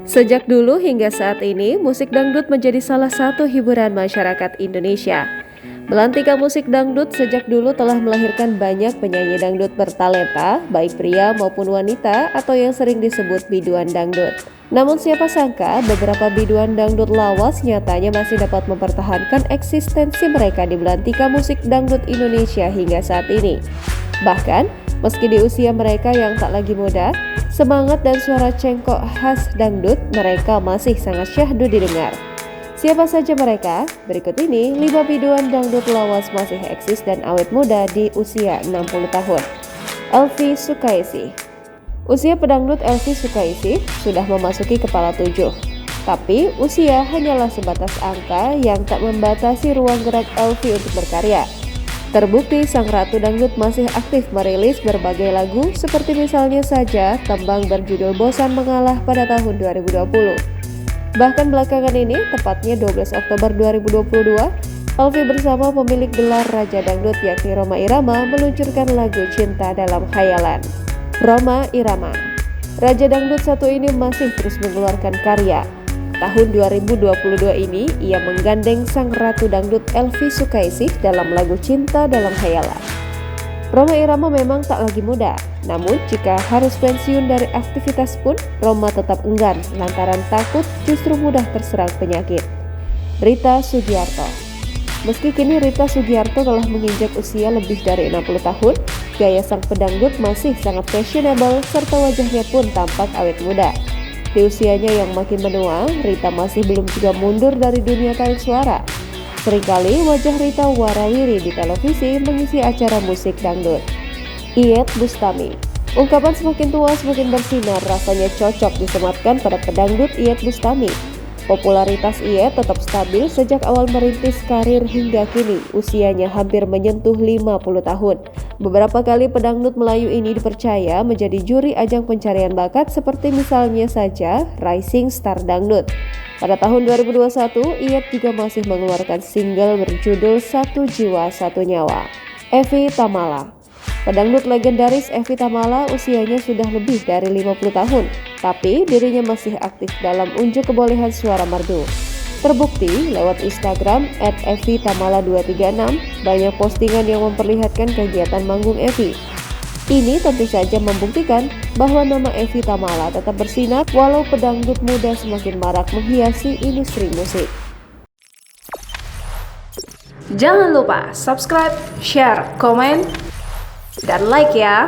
Sejak dulu hingga saat ini, musik dangdut menjadi salah satu hiburan masyarakat Indonesia. Belantika musik dangdut sejak dulu telah melahirkan banyak penyanyi dangdut bertalenta, baik pria maupun wanita atau yang sering disebut biduan dangdut. Namun siapa sangka beberapa biduan dangdut lawas nyatanya masih dapat mempertahankan eksistensi mereka di belantika musik dangdut Indonesia hingga saat ini. Bahkan, meski di usia mereka yang tak lagi muda, semangat dan suara cengkok khas dangdut mereka masih sangat syahdu didengar. Siapa saja mereka? Berikut ini 5 biduan dangdut lawas masih eksis dan awet muda di usia 60 tahun. Elvi Sukaesih. Usia pedangdut Elvi Sukaesih sudah memasuki kepala 7. Tapi usia hanyalah sebatas angka yang tak membatasi ruang gerak Elvi untuk berkarya. Terbukti sang ratu dangdut masih aktif merilis berbagai lagu seperti misalnya saja tembang berjudul Bosan Mengalah pada tahun 2020. Bahkan belakangan ini, tepatnya 12 Oktober 2022, Elvi bersama pemilik gelar Raja Dangdut yakni Rhoma Irama meluncurkan lagu Cinta Dalam Khayalan. Rhoma Irama, Raja Dangdut satu ini masih terus mengeluarkan karya. Tahun 2022 ini, ia menggandeng sang Ratu Dangdut Elvi Sukaesih dalam lagu Cinta Dalam Khayalan. Rhoma Irama memang tak lagi muda, namun jika harus pensiun dari aktivitas pun, Rhoma tetap enggan lantaran takut justru mudah terserang penyakit. Rita Sugiarto. Meski kini Rita Sugiarto telah menginjak usia lebih dari 60 tahun, gaya sang pedangdut masih sangat fashionable serta wajahnya pun tampak awet muda. Di usianya yang makin menua, Rita masih belum juga mundur dari dunia tarik suara. Seringkali wajah Rita warawiri di televisi mengisi acara musik dangdut. Iyeth Bustami. Ungkapan semakin tua semakin bersinar rasanya cocok disematkan pada pedangdut Iyeth Bustami. Popularitas Iyeth tetap stabil sejak awal merintis karir hingga kini usianya hampir menyentuh 50 tahun. Beberapa kali pedangdut Melayu ini dipercaya menjadi juri ajang pencarian bakat seperti misalnya saja Rising Star Dangdut. Pada tahun 2021, Iyeth juga masih mengeluarkan single berjudul Satu Jiwa Satu Nyawa. Evie Tamala. Pedangdut legendaris Evie Tamala usianya sudah lebih dari 50 tahun, tapi dirinya masih aktif dalam unjuk kebolehan suara merdu. Terbukti lewat Instagram @evietamala236 banyak postingan yang memperlihatkan kegiatan manggung Evie. Ini tentu saja membuktikan bahwa nama Evie Tamala tetap bersinar walau pedangdut muda semakin marak menghiasi industri musik. Jangan lupa subscribe, share, komen, dan like ya!